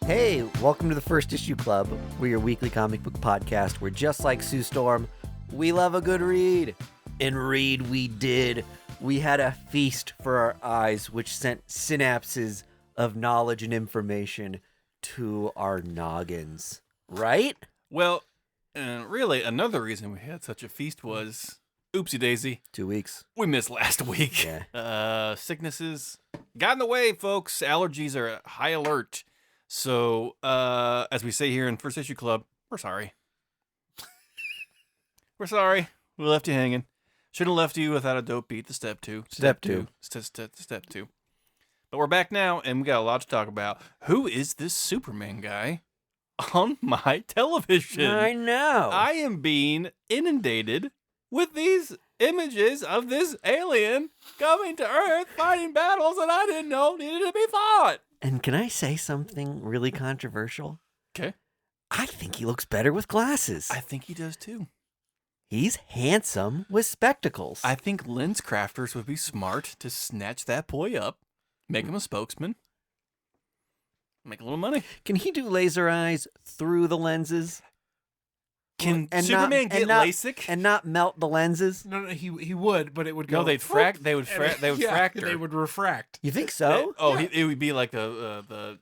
Hey, welcome to the First Issue Club. We're your weekly comic book podcast where, just like Sue Storm, we love a good read. And read we did. We had a feast for our eyes, which sent synapses of knowledge and information to our noggins. Right? Well, really, another reason we had such a feast was, oopsie daisy, 2 weeks. we missed last week. Yeah. Sicknesses got in the way, folks. Allergies are at high alert. So, as we say here in First Issue Club, we're sorry. We're sorry. We left you hanging. Should have left you without a dope beat to step two. Step two. Step two. But we're back now, and we got a lot to talk about. Who is this Superman guy on my television? I know. I am being inundated with these images of this alien coming to Earth, fighting battles that I didn't know needed to be fought. And can I say something really controversial? Okay. I think he looks better with glasses. I think he does too. He's handsome with spectacles. I think lens crafters would be smart to snatch that boy up, make him a spokesman, make a little money. Can he do laser eyes through the lenses? Can And Superman get LASIK? And not melt the lenses? No, he would, but it would go. No, they'd whoop, they would yeah, fracture. They would refract. You think so? It would be like the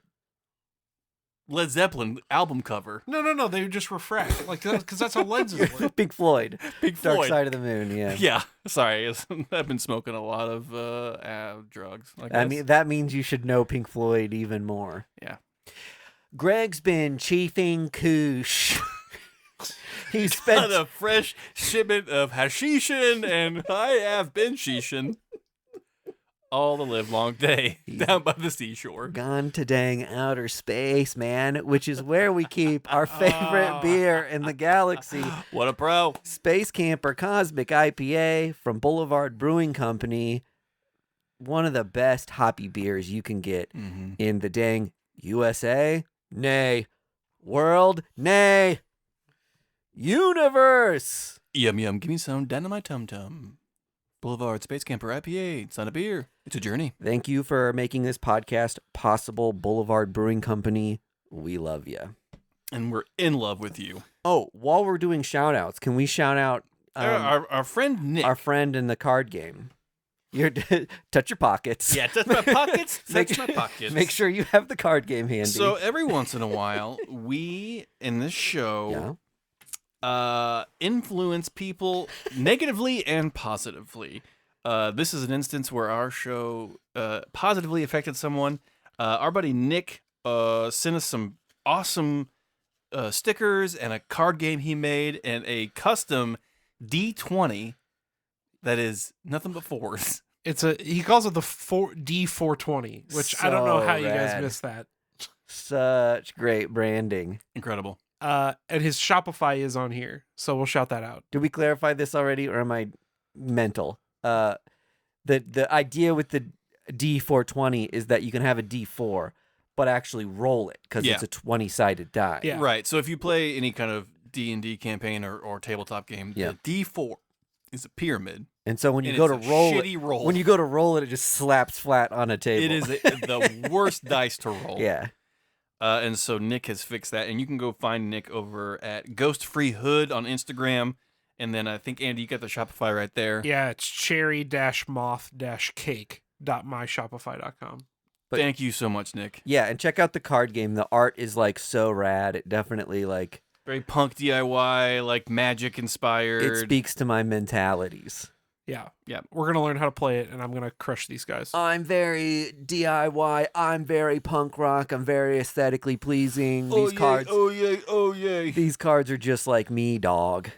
Led Zeppelin album cover. No, they would just refract, like because that's how lenses work. Pink Floyd. Pink Dark Floyd. Side of the Moon, yeah. Yeah, sorry, I've been smoking a lot of drugs. I mean, that means you should know Pink Floyd even more. Yeah. Greg's been chiefing Koosh. He Got spent a fresh shipment of hashishin, and I have been shishin all the live long day down by the seashore. gone to dang outer space, man, which is where we keep our favorite beer in the galaxy. What a pro! Space Camper Cosmic IPA from Boulevard Brewing Company. One of the best hoppy beers you can get in the dang USA, nay, world, nay, universe. Yum yum, give me some down to my tum tum. Boulevard Space Camper IPA. It's not a beer. It's a journey. Thank you for making this podcast possible, Boulevard Brewing Company. We love you. And we're in love with you. Oh, while we're doing shout outs, can we shout out Our friend Nick. our friend in the card game? Touch your pockets. Yeah, touch my pockets. Make- Touch my pockets. Make sure you have the card game handy. So every once in a while, we in this show influence people negatively and positively. This is an instance where our show positively affected someone. Our buddy Nick sent us some awesome stickers and a card game he made and a custom D20 that is nothing but fours. He calls it the D420, which I don't know So how you guys rad. missed that. Such great branding. Incredible. And his Shopify is on here, so we'll shout that out. Did we clarify this already, or am I mental? The idea with the D420 is that you can have a D4, but actually roll it because it's a 20-sided die. Yeah. Right. So if you play any kind of D&D campaign or tabletop game, Yeah. the D4 is a pyramid. And so when you And go to it's a roll shitty it, roll. when you go to roll it, it just slaps flat on a table. It is the worst dice to roll. Yeah. And so Nick has fixed that, and you can go find Nick over at Ghost Free Hood on Instagram, and then I think Andy, you got the Shopify right there. Yeah, it's cherry-moth-cake.myshopify.com. But- Thank you so much, Nick. Yeah, and check out the card game. The art is like so rad. It definitely like Very punk DIY, like magic inspired. it speaks to my mentalities. Yeah. Yeah. We're going to learn how to play it, and I'm going to crush these guys. I'm very DIY. I'm very punk rock. I'm very aesthetically pleasing. These cards, Oh yay! these cards are just like me, dog.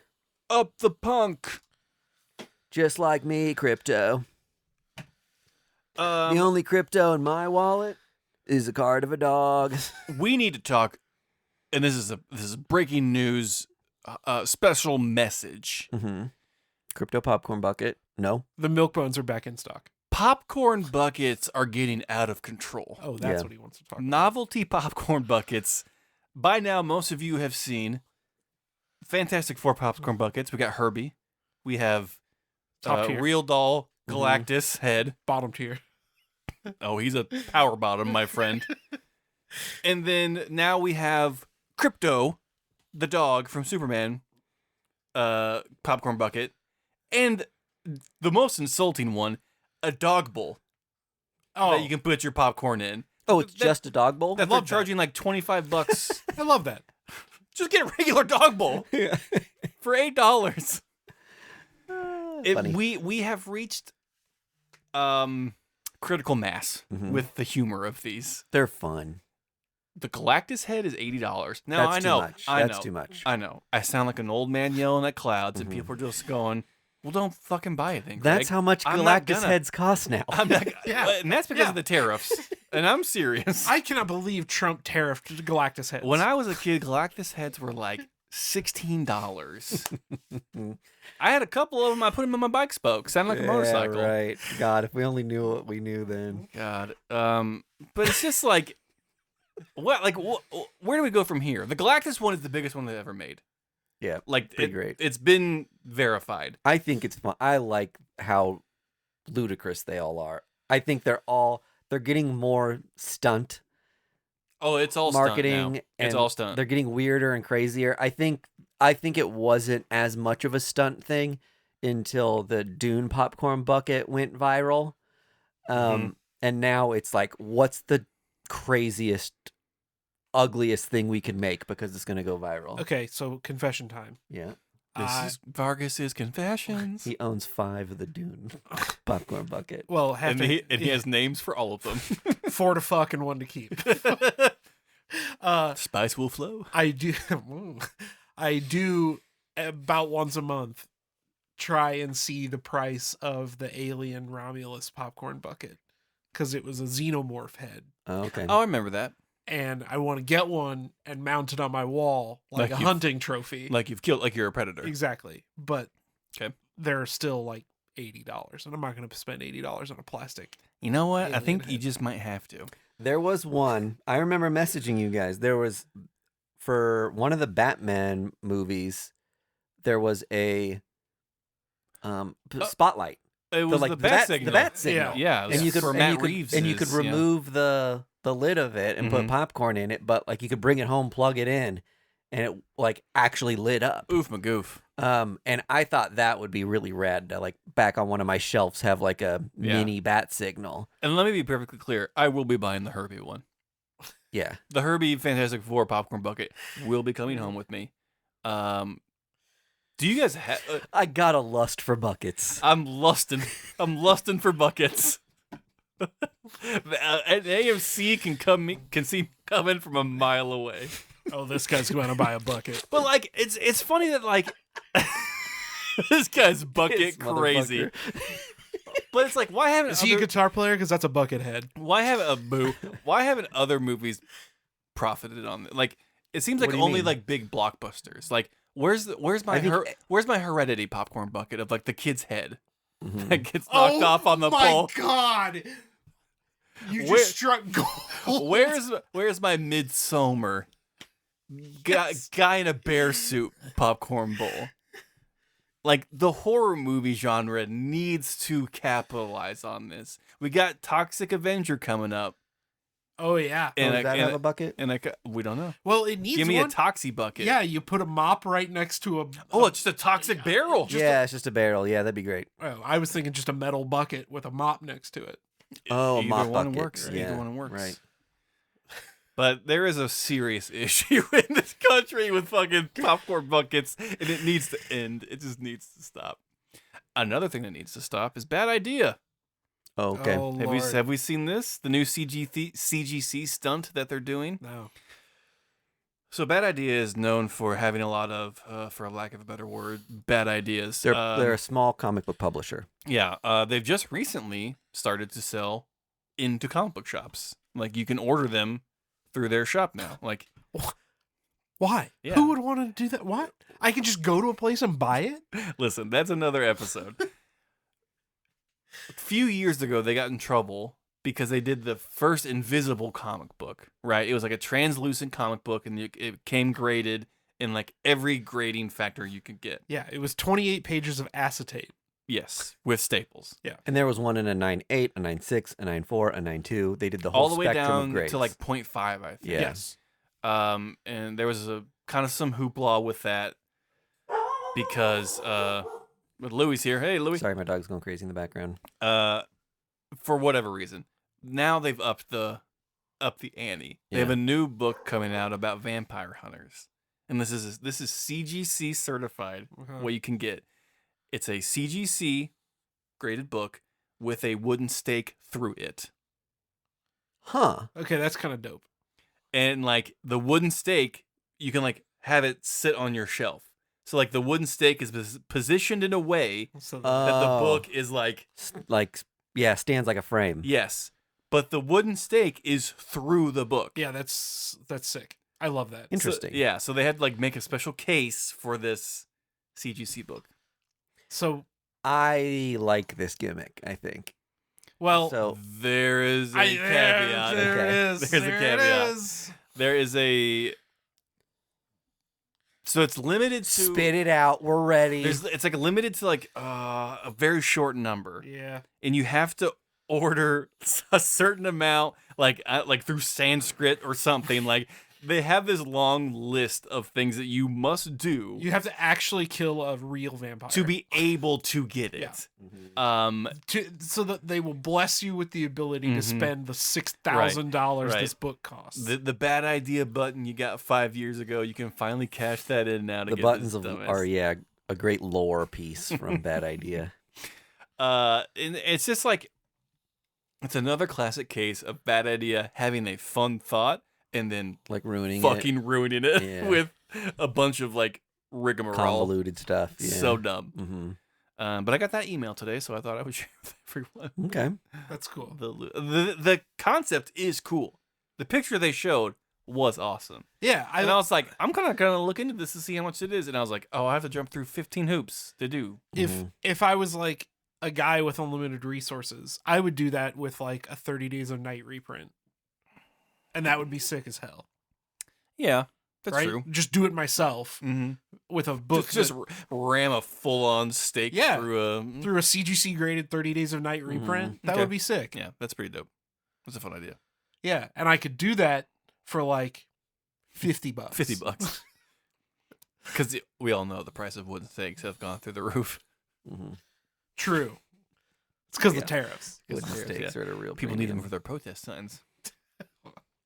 Up the punk. Just like me, crypto. The Um, only crypto in my wallet is a card of a dog. we need to talk, and this is breaking news. Special message. Mm-hmm. Crypto popcorn bucket. No. The milk bones are back in stock. Popcorn buckets are getting out of control. Oh, that's Yeah. what he wants to talk about. Novelty popcorn buckets. By now, most of you have seen Fantastic Four popcorn buckets. We got Herbie. We have Top tier. Real Doll Galactus head. Bottom tier. Oh, he's a power bottom, my friend. And then now we have Crypto, the dog from Superman, popcorn bucket, and the most insulting one, a dog bowl that you can put your popcorn in. Oh, it's just a dog bowl? That they're charging like $25. I love that. Just get a regular dog bowl for $8. Funny. We have reached critical mass with the humor of these. They're fun. The Galactus head is $80. Now That's I know, too much. I That's know, too much. I know. I sound like an old man yelling at clouds, and people are just going, "Well, don't fucking buy it then, Greg. That's how much I'm not Galactus gonna." heads cost now. I'm not, Yeah. and that's because Yeah. of the tariffs. And I'm serious. I cannot believe Trump tariffed Galactus heads. When I was a kid, Galactus heads were like $16. I had a couple of them. I put them in my bike spoke. Sounded like a motorcycle. Yeah, right. God, if we only knew what we knew then. God. But it's just like, what? Like, where do we go from here? The Galactus one is the biggest one they've ever made. Yeah, Like, pretty great. It's been verified. I think it's fun. I like how ludicrous they all are. I think they're getting more stunt Oh, it's all marketing. stunt now. It's and all stunt. They're getting weirder and crazier. I think it wasn't as much of a stunt thing until the Dune popcorn bucket went viral. And now it's like, what's the craziest, ugliest thing we can make because it's going to go viral? Okay, so confession time. Yeah. This is Vargas's Confessions. He owns 5 of the Dune popcorn bucket. Well, And he has names for all of them. 4 to fuck and 1 to keep. Spice will flow. I do about once a month try and see the price of the Alien Romulus popcorn bucket because it was a xenomorph head, Oh, okay. Oh, I remember that. and I want to get one and mount it on my wall like a Like hunting trophy. Like you've killed, like you're a predator. Exactly, but Okay. they're still like $80, and I'm not going to spend $80 on a plastic. You know what? I Alien think you head. just might have to. There was one. I remember messaging you guys. There was, for one of the Batman movies, there was a spotlight. It was the bat signal. The bat signal. Yeah, And you could for and Matt you could, Reeves. and you could remove the lid of it and put Mhm. popcorn in it, but like you could bring it home, plug it in, and it like actually lit up. Oof magoof. And I thought that would be really rad to like back on one of my shelves have like a Yeah. mini bat signal. And let me be perfectly clear. I will be buying the Herbie one. Yeah. The Herbie Fantastic Four popcorn bucket will be coming home with me. Do you guys have? I got a lust for buckets. I'm lusting for buckets. An AMC can see me coming from a mile away. Oh, this guy's going to buy a bucket. But like, it's funny that like this guy's bucket This crazy. motherfucker. But it's like, why haven't Is he a guitar player? Because that's a bucket head. why haven't other movies profited on it? Like, it seems What like do you only mean? like big blockbusters. Like, where's my I think- where's my Heredity popcorn bucket of like the kid's head Mhm. that gets knocked off on the pole? God. You Where- just struck gold. Where's my Midsommar guy in a bear suit popcorn bowl? Like, the horror movie genre needs to capitalize on this. We got Toxic Avenger coming up, Oh, yeah. Oh, does that have a bucket? and we don't know. Well, it needs Give me one. a Toxie bucket. Yeah, you put a mop right next to a... Oh, it's just a toxic barrel. Yeah, it's just a barrel. Yeah, that'd be great. Oh, I was thinking just a metal bucket with a mop next to it. Oh, a Either mop one bucket. works. Yeah, Either one works. Right. But there is a serious issue in this country with fucking popcorn buckets, and it needs to end. It just needs to stop. Another thing that needs to stop is Bad Idea. Oh, okay. Oh, Have Lord. we seen this? The new CGC stunt that they're doing? No. So Bad Idea is known for having a lot of, for a lack of a better word, bad ideas. They're a small comic book publisher. Yeah, they've just recently started to sell into comic book shops. Like, you can order them through their shop now. Like, Why? Yeah. Who would want to do that? What? I can just go to a place and buy it? listen, that's another episode. A few years ago, they got in trouble because they did the first invisible comic book, right? It was like a translucent comic book, and it came graded in like every grading factor you could get. Yeah, it was 28 pages of acetate. Yes, with staples. And there was one in a 9.8, a 9.6, a 9.4, a 9.2. They did the whole All the way spectrum of down grades. to like 0.5, I think. Yeah. Yes. And there was a kind of some hoopla with that because with Louis here. Hey, Louis. Sorry, my dog's going crazy in the background. For whatever reason, now they've upped the ante. They have a new book coming out about vampire hunters, and this is CGC certified. What you can get, it's a CGC graded book with a wooden stake through it. Huh. Okay, that's kind of dope. And like the wooden stake, you can like have it sit on your shelf. So like the wooden stake is positioned in a way So that the book is like stands like a frame. yes, but the wooden stake is through the book. yeah, that's sick. I love that. Interesting. So they had to like make a special case for this CGC book. So I like this gimmick, I think. well, So There is a caveat. There Okay. it is. There's a There caveat. It is. There is a so it's limited to spit it out. We're ready. it's like limited to like a very short number. Yeah. And you have to order a certain amount like through Sanskrit or something. Like they have this long list of things that you must do You have to actually kill a real vampire to be able to get it. Yeah. So so that they will bless you with the ability to Mhm. spend the $6,000 Right. this book costs. the bad idea button you got 5 years ago, you can finally cash that in now to The get buttons this are a great lore piece from Bad Idea. and it's just like it's another classic case of Bad Idea having a fun thought and then Like ruining fucking ruining it Yeah. with a bunch of like it. rigmarole. Convoluted stuff. Yeah. So dumb. Mm-hmm. But I got that email today, so I thought I would share with everyone. Okay. That's cool. The concept is cool. The picture they showed was awesome. Yeah, And I was like, I'm gonna look into this to see how much it is. And I was like, oh, I have to jump through 15 hoops to do. if I was like a guy with unlimited resources, I would do that with like a 30 Days of Night reprint. And that would be sick as hell. Yeah, that's right? true. Just do it myself Mm-hmm. with a book Just ram a full-on stake Yeah. through a. through a CGC graded 30 Days of Night reprint. That Okay. would be sick. Yeah, that's pretty dope. That's a fun idea. Yeah, and I could do that for like $50. $50. Because we all know the price of wooden stakes have gone through the roof. Mm-hmm. True. It's because Yeah. of the tariffs. Wooden Serious, stakes are at a real People need them premium. for their protest signs.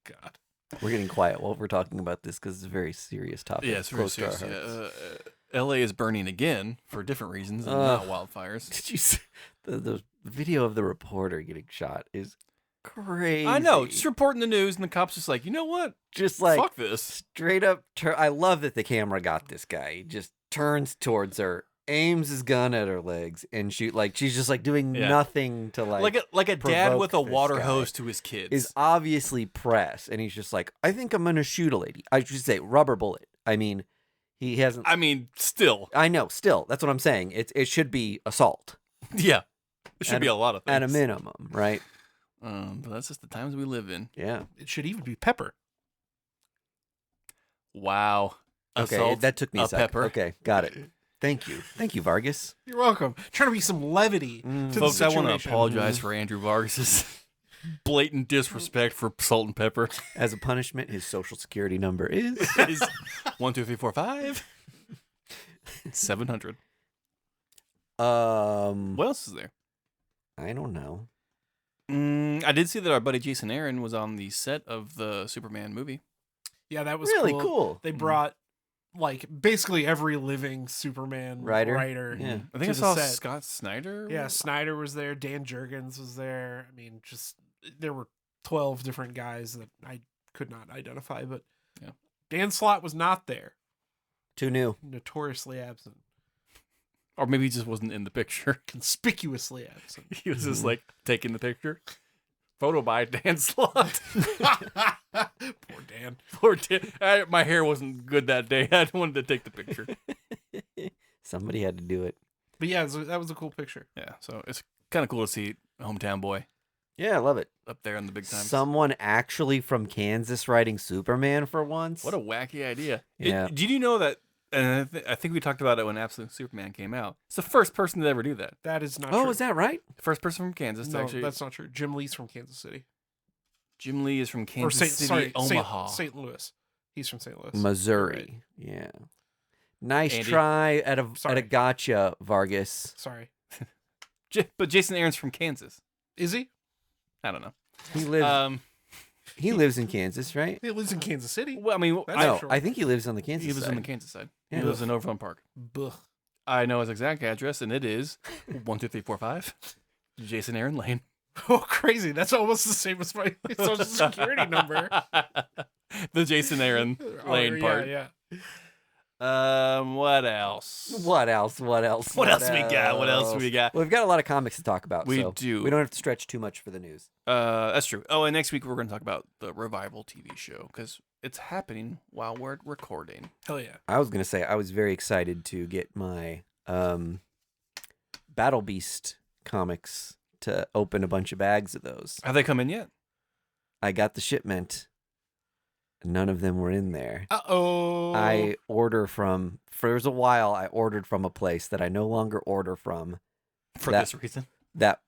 God. We're getting quiet while we're talking about this because it's a very serious topic. Yeah, it's very close to our serious. hearts. LA is burning again for different reasons and not wildfires. Did you see the video of the reporter getting shot is crazy. I know, just reporting the news, and the cops just like, you know what? Just like Fuck this. straight up. I love that the camera got this guy. He just turns towards her, aims his gun at her legs, and shoot. Like she's just like doing Yeah. nothing to like Like a dad provoke with a this water guy. hose to his kids. is obviously press, and he's just like, I think I'm gonna shoot a lady. I should say rubber bullet. I mean, he hasn't. I mean, still, I know. Still, that's what I'm saying. It should be assault yeah, it should At be a lot of things at a minimum, right? But that's just the times we live in. Yeah. It should even be pepper. Wow. Okay, Assault that took me a a second. pepper. Okay, got it. Thank you, Vargas. You're welcome. Trying to be some levity to the Folks, I want to situation. apologize for Andrew Vargas's blatant disrespect for salt and pepper. As a punishment, his social security number is. Is 1, 2, 3, 4, 5, 700. What else is there? I don't know. I did see that our buddy Jason Aaron was on the set of the Superman movie. Yeah, that was Really cool. cool. They brought like basically every living Superman Writer? Yeah. I think to I the saw set. Scott Snyder. Yeah, Snyder was there. Dan Jurgens was there. I mean, just there were 12 different guys that I could not identify, but Yeah. Dan Slott was not there. Too new. Notoriously absent. Or maybe he just wasn't in the picture. Conspicuously absent. He was just like taking the picture. Photo by Dan Slott. Poor Dan. Poor Dan. My hair wasn't good that day. I wanted to take the picture. Somebody had to do it. But yeah, that was a cool picture. Yeah, so it's kind of cool to see Hometown Boy Yeah, I love it. up there in the big time. Someone actually from Kansas writing Superman for once. What a wacky idea. Yeah. Did you know that And I think we talked about it when Absolute Superman came out. It's the first person to ever do that. That is not Oh, true. is that right? First person from Kansas. No, Actually, that's not true. Jim Lee's from Kansas City. Jim Lee is from Kansas City, Omaha. St. Louis. He's from St. Louis. Missouri. Yeah. Nice Andy. try at a Sorry. gotcha, Vargas. Sorry. But Jason Aaron's from Kansas. Is he? I don't know. He lives in Kansas, right? He lives in Kansas City. Well, I mean, That's No, sure. I think he lives on the Kansas he lives side. on the Kansas side. Yeah. He lives in Overland Park. Buh. I know his exact address, and it is 12345 Jason Aaron Lane. Oh, crazy. That's almost the same as my social security number. The Jason Aaron Lane part. Yeah. What else? What else? What else? What else we got? What else we got? Well, we've got a lot of comics to talk about. We so do. We don't have to stretch too much for the news. That's true. Oh, and next week we're going to talk about the Revival TV show because it's happening while we're recording. Hell yeah. I was gonna say I was very excited to get my Battle Beast comics to open a bunch of bags of those. Have they come in yet? I got the shipment. None of them were in there. Uh-oh. I order from. For a while, I ordered from a place that I no longer order from. For That- this reason. That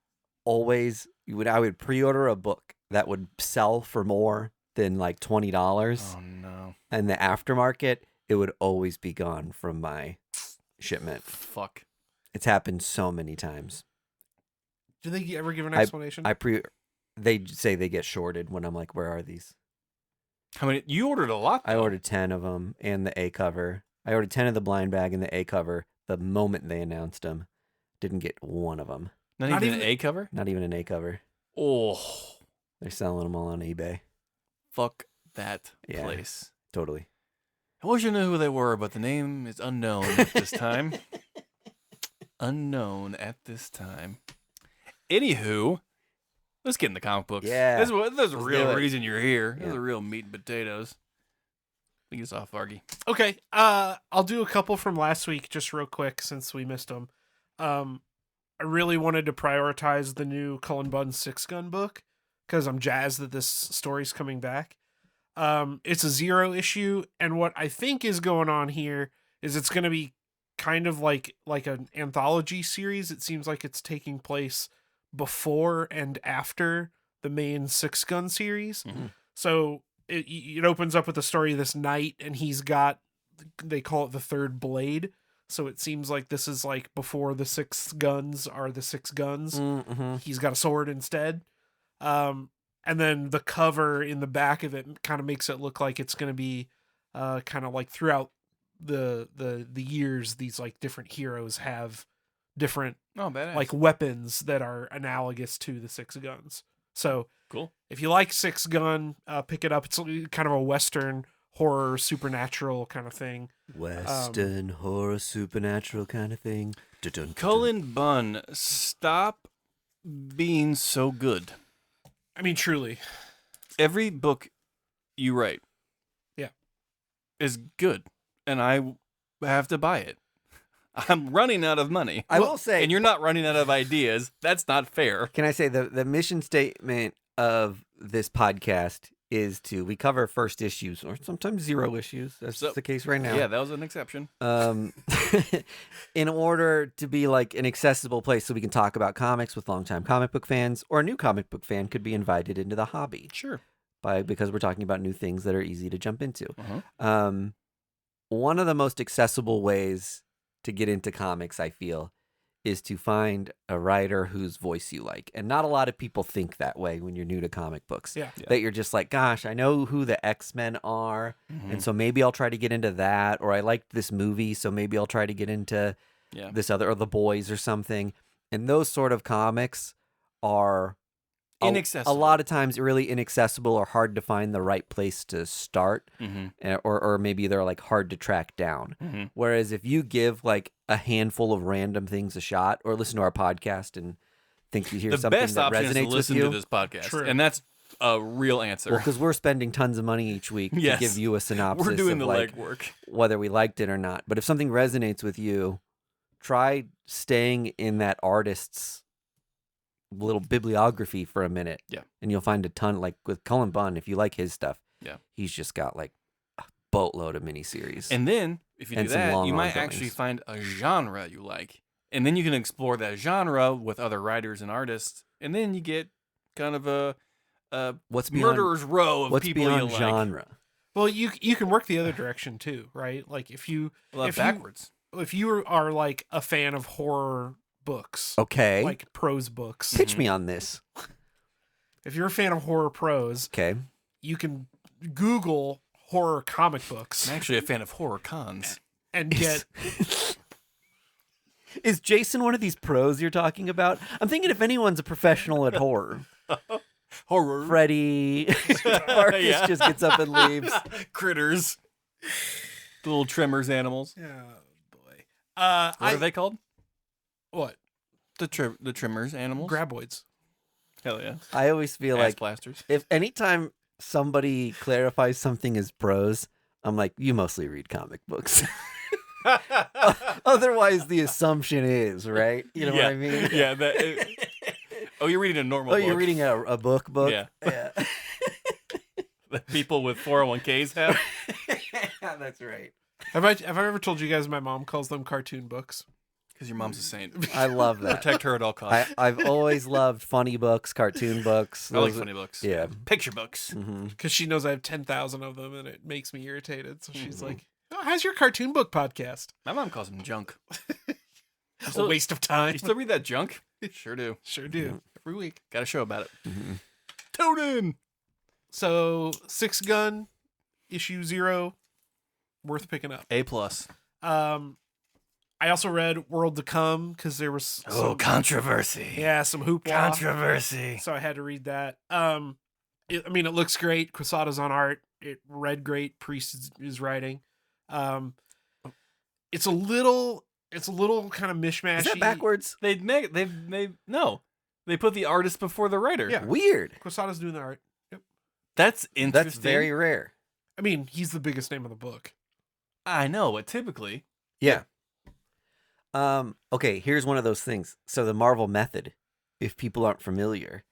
always I would pre-order a book that would sell for more than like $20, Oh, no. and the aftermarket it would always be gone from my shipment. Fuck. It's happened so many times. Did they ever give an explanation? They say they get shorted when I'm like, where are these? How many? You ordered a lot, I though. ordered 10 of them and the A cover. I ordered 10 of the blind bag and the A cover the moment they announced them. Didn't get one of them. Not even an A cover? Not even an A cover. Oh, They're selling them all on eBay. fuck that Yeah. place. Totally. I wish I knew who they were, but the name is unknown at this time. Unknown at this time. Anywho, let's get into comic books. Yeah. There's a Let's real do it. reason you're here. Yeah. There's a real meat and potatoes. Lead us off, Vargy. Okay, I'll do a couple from last week just real quick since we missed them. I really wanted to prioritize the new Cullen Bunn 6-gun book because I'm jazzed that this story's coming back. It's a 0 issue, and what I think is going on here is it's going to be kind of like an anthology series. It seems like it's taking place before and after the main 6-gun series. Mm-hmm. So it opens up with the story of this knight, and he's got, they call it the third blade. So it seems like this is like before the 6 guns are the 6 guns. Mm-hmm. He's got a sword instead. And then the cover in the back of it kind of makes it look like it's going to be kind of like throughout the years, these like different heroes have different Oh, badass. like weapons that are analogous to the 6 guns. So cool. if you like 6 gun, pick it up. It's kind of a Western horror, supernatural kind of thing. Western horror, supernatural kind of thing. Dun-dun-dun. Cullen Bunn, stop being so good. I mean, truly. Every book you write, Yeah, is good, and I have to buy it. I'm running out of money. I will say, and you're not running out of ideas. That's not fair. can I say the mission statement of this podcast is we cover first issues or sometimes 0 issues. That's the case right now. Yeah, that was an exception. In order to be like an accessible place so we can talk about comics with longtime comic book fans, or a new comic book fan could be invited into the hobby Sure. because we're talking about new things that are easy to jump into. Uh-huh. One of the most accessible ways to get into comics, I feel, is to find a writer whose voice you like. And not a lot of people think that way when you're new to comic books. Yeah. That you're just like, gosh, I know who the X-Men are, Mm-hmm. and so maybe I'll try to get into that, or I liked this movie, so maybe I'll try to get into this other, or The Boys or something. And those sort of comics are Inaccessible. a lot of times really inaccessible or hard to find the right place to start, or maybe they're like hard to track down. Mm-hmm. Whereas if you give like a handful of random things a shot, or listen to our podcast and think you hear The something best that option is to resonates with listen you, to this podcast, True. and that's a real answer. well, because we're spending tons of money each week Yes. to give you a synopsis. We're doing of the like legwork. whether we liked it or not. But if something resonates with you, try staying in that artist's little bibliography for a minute. Yeah. And you'll find a ton, like with Cullen Bunn, if you like his stuff, Yeah. he's just got like boatload of miniseries. And then, if you do And some that, long you might ongoings. actually find a genre you like. And then you can explore that genre with other writers and artists. And then you get kind of a What's beyond, murderer's row of what's people beyond you like. genre? Well, you can work the other direction too, right? Like if you Backwards. if you are like a fan of horror books, Okay. like prose books, Pitch me on this. if you're a fan of horror prose, Okay. you can Google horror comic books I'm actually a fan of horror cons. and get Is Jason one of these pros you're talking about? I'm thinking if anyone's a professional at horror. Horror. Freddy Marcus Yeah. just gets up and leaves. Critters. The little tremors animals. oh boy. What are they called? What? The trimmers animals? Graboids. Hell yeah. I always feel Ass like blasters. if anytime somebody clarifies something as prose, I'm like, you mostly read comic books. Otherwise, the assumption is, right? You know what I mean? Yeah. Oh, you're reading a normal book. You're reading a book? Yeah. Yeah. That people with 401ks have. That's right. Have I ever told you guys my mom calls them cartoon books? Because your mom's a saint. I love that. Protect her at all costs. I've always loved funny books, cartoon books. I like Those- funny books. Yeah. Picture books. Mm-hmm. Because she knows I have 10,000 of them, and it makes me irritated. So she's Mm-hmm. like, "Oh, how's your cartoon book podcast?" My mom calls them junk. A waste of time. You still read that junk? Sure do. Sure do. Every week. Got a show about it. Mm-hmm. Toad So, Six Gun, issue 0, worth picking up. A+. I also read World to Come because there was some, controversy. some hoopla. Controversy. So I had to read that. It looks great. Quesada's on art. It read great. Priest is writing. It's a little kind of mishmashy. Is that backwards? They no. They put the artist before the writer. Yeah. Weird. Quesada's doing the art. Yep. That's interesting. That's very rare. I mean, he's the biggest name of the book. I know, but typically. Yeah. Okay, here's one of those things. So the Marvel method, if people aren't familiar,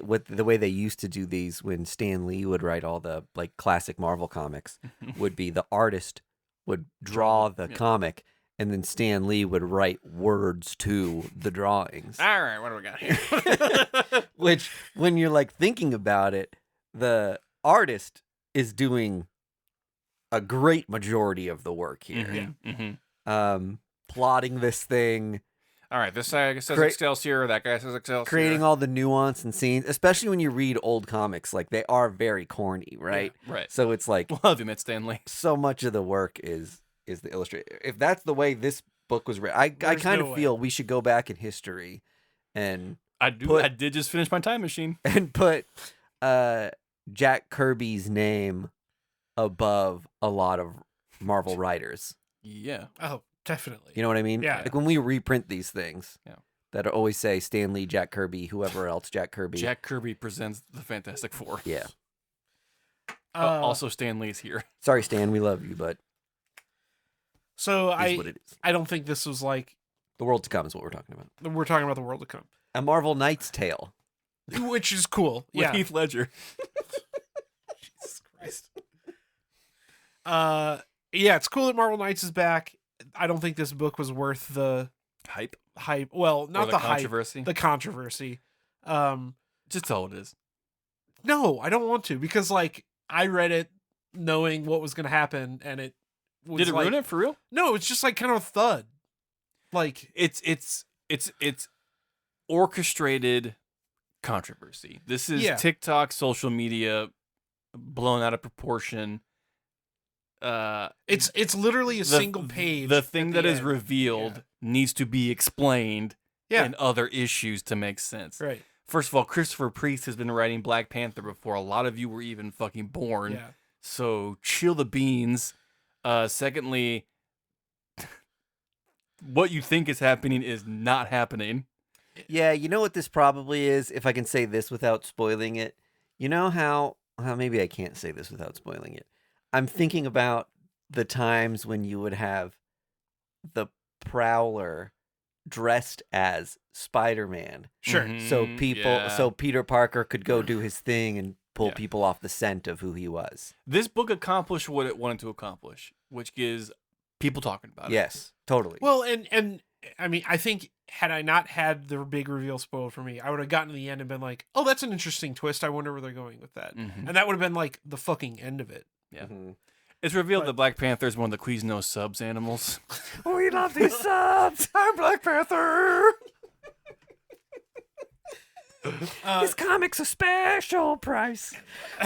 with the way they used to do these when Stan Lee would write all the like classic Marvel comics, would be the artist would draw the comic, and then Stan Lee would write words to the drawings. All right, what do we got here? Which, when you're like thinking about it, the artist is doing a great majority of the work here. Plotting this thing, All right, this guy says Cra- Excelsior, that guy says Excelsior. creating all the nuance and scenes, especially when you read old comics, like they are very corny, right? Right. So it's like Love you, Matt Stanley. so much of the work is the illustrator. If that's the way this book was written, I There's kind no of way. feel we should go back in history and I did just finish my time machine. put Jack Kirby's name above a lot of Marvel writers. Yeah. Oh, definitely. You know what I mean? Yeah. Like when we reprint these things, Yeah. that always say Stan Lee, Jack Kirby, whoever else, Jack Kirby. Jack Kirby presents the Fantastic Four. Yeah. Also, Stan Lee's here. Sorry, Stan, we love you, but So it is what it is. I don't think this was like The world to come is what we're talking about. we're talking about the world to come, A Marvel Knight's Tale. which is cool. With Yeah. Heath Ledger. Jesus Christ. Yeah, it's cool that Marvel Knights is back. I don't think this book was worth the Hype. hype. Well, not Or the controversy. hype, the controversy. Just all it is. No, I don't want to because like I read it knowing what was going to happen, and it was Did it ruin it for real? No, it's just like kind of a thud. Like It's orchestrated controversy. This is Yeah. TikTok, social media, blown out of proportion. it's literally a single page. The thing at that the is end. revealed Yeah. needs to be explained Yeah. in other issues to make sense. Right. First of all, Christopher Priest has been writing Black Panther before a lot of you were even fucking born. Yeah. So chill the beans. Secondly, what you think is happening is not happening. Yeah, you know what this probably is, if I can say this without spoiling it. You know how maybe I can't say this without spoiling it. I'm thinking about the times when you would have the Prowler dressed as Spider-Man. Sure. Mhm, So people yeah. so Peter Parker could go do his thing and pull Yeah. people off the scent of who he was. This book accomplished what it wanted to accomplish, which is people talking about it. Yes, totally. Well, and I mean, I think had I not had the big reveal spoiled for me, I would have gotten to the end and been like, "Oh, that's an interesting twist. I wonder where they're going with that." Mhm. And that would have been like the fucking end of it. Yeah. Mhm. It's revealed But- that Black Panther is one of the Quiznos subs animals. We love these subs. I'm Black Panther. This comic's a special price.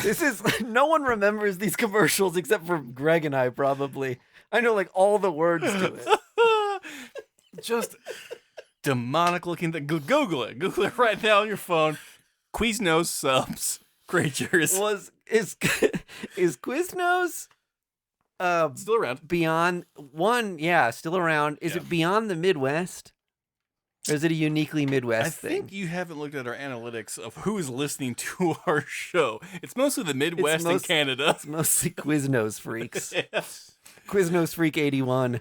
This is no one remembers these commercials except for Greg and I probably. I know like all the words to it. Just demonic looking thing. Google it. Google it right now on your phone. Quiznos subs creatures. Is Quiznos Still around. beyond one? Yeah, still around. Is Yeah. it beyond the Midwest? Or is it a uniquely Midwest I thing? think you haven't looked at our analytics of who is listening to our show. It's mostly the Midwest and Canada. It's mostly Quiznos freaks. Yeah. Quiznos Freak 81.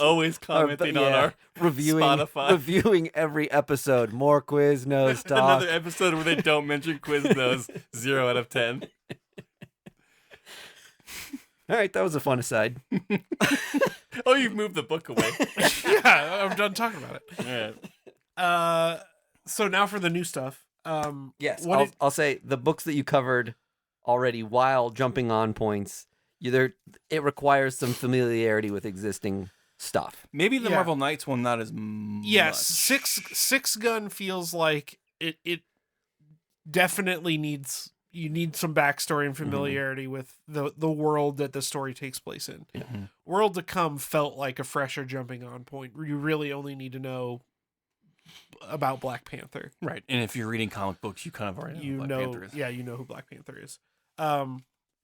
Always commenting on our reviewing Spotify. reviewing every episode. More Quiznos talk. Another episode where they don't mention Quiznos. 0 out of 10. All right, that was a fun aside. Oh, you've moved the book away. Yeah, I'm done talking about it. Yeah. So now for the new stuff. Yes, What I'll say the books that you covered already while jumping on points. It requires some familiarity with existing stuff. Maybe the Yeah. Marvel Knights one not as much. Yes, six gun feels like it definitely needs you need some backstory and familiarity with the world that the story takes place in. Mhm. World to Come felt like a fresher jumping on point. You really only need to know about Black Panther. Right. And if you're reading comic books, you kind of already know who Black Panther is. Yeah, you know who Black Panther is.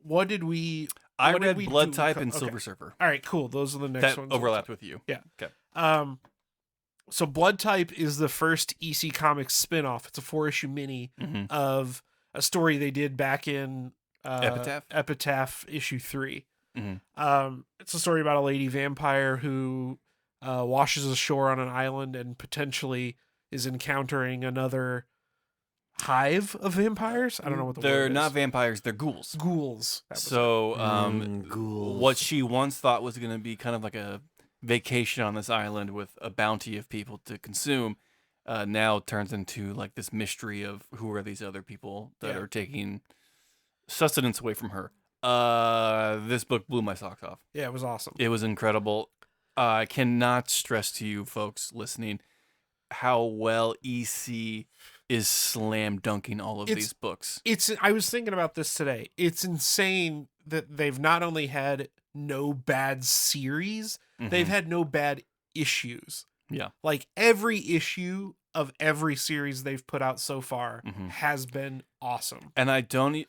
What did we? I what did read we Blood do? Type and Okay. Silver Surfer. All right, cool. Those are the next That ones. overlapped with you. Yeah. Okay. So Blood Type is the first EC Comics spin-off. It's a 4-issue mini Mm-hmm. of a story they did back in Epitaph? issue 3. Mhm. It's a story about a lady vampire who washes ashore on an island and potentially is encountering another hive of vampires. I don't know what the They're word not is. vampires, they're ghouls. Ghouls. That was So, Ghouls. what she once thought was going to be kind of like a vacation on this island with a bounty of people to consume, now turns into like this mystery of who are these other people that Yeah. are taking sustenance away from her. This book blew my socks off. Yeah, it was awesome. It was incredible. I cannot stress to you folks listening how well EC is slam dunking all of these books. I was thinking about this today. It's insane that they've not only had no bad series, they've had no bad issues. Yeah. Like every issue of every series they've put out so far Mhm. has been awesome. And I don't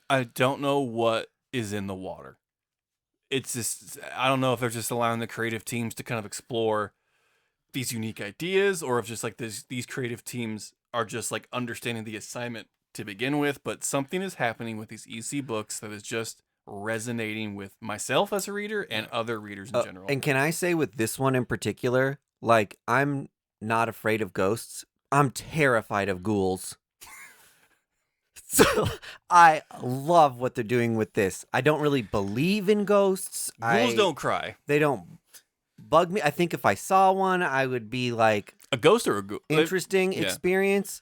know what is in the water. It's just, I don't know if they're just allowing the creative teams to kind of explore these unique ideas, or if just like these creative teams are just like understanding the assignment to begin with, but something is happening with these EC books that is just resonating with myself as a reader and other readers in general. And can I say with this one in particular, like I'm not afraid of ghosts. I'm terrified of ghouls. So I love what they're doing with this. I don't really believe in ghosts. Ghouls don't cry. They don't bug me. I think if I saw one, I would be like, A ghost or a ghoul? interesting yeah. experience.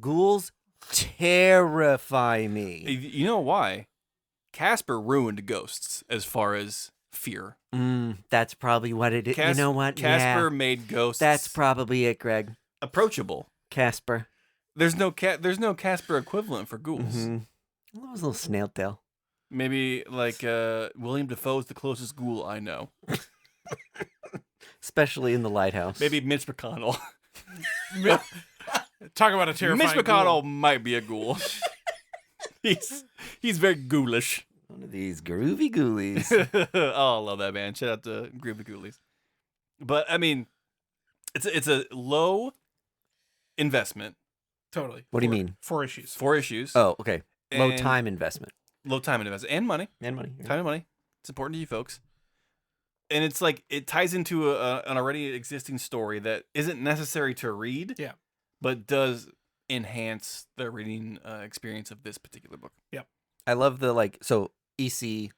Ghouls terrify me. You know why? Casper ruined ghosts as far as fear. That's probably what it is. You know what? Casper Yeah, made ghosts that's probably it, Greg. approachable. Casper. There's no Casper equivalent for ghouls. Mm-hmm. That was a little snail tail. Maybe like William Dafoe's the closest ghoul I know. Especially in the lighthouse. Maybe Mitch McConnell. Talk about a terrifying Mitch McConnell ghoul. might be a ghoul. he's very ghoulish. One of these groovy ghoulies. Oh, I love that man. Shout out to Groovy Ghoulies. But I mean, it's a low investment. Totally. What do you mean? 4 issues. 4 issues. Oh, okay. Low And- time investment. Low time investment and money. And money. Time and money. It's important to you folks. And it's like it ties into an already existing story that isn't necessary to read. Yeah. But does enhance the reading experience of this particular book. I love the EC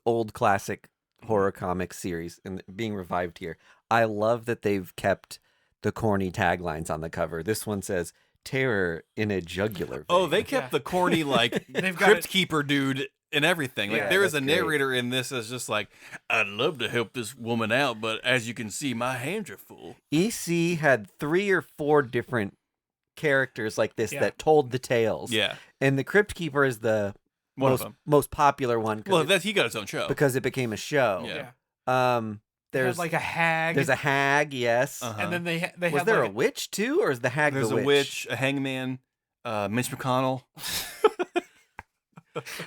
old classic horror comic series and being revived here. I love that they've kept the corny taglines on the cover. This one says "Terror in a jugular vein." Oh, they kept the corny They've got Crypt Keeper dude and everything. Like Yeah, there is a that's great. narrator in this that's just like, I'd love to help this woman out, but as you can see, my hands are full. EC had 3 or 4 different characters like this Yeah. that told the tales. Yeah, And the Crypt Keeper is the one of them. most popular one Well, he got his own show. because it became a show. Yeah. They There's had like a hag. there's a hag, yes. Uh-huh. and then they Was had there like a witch too, or is the hag There's the a witch, a hangman, Mitch McConnell.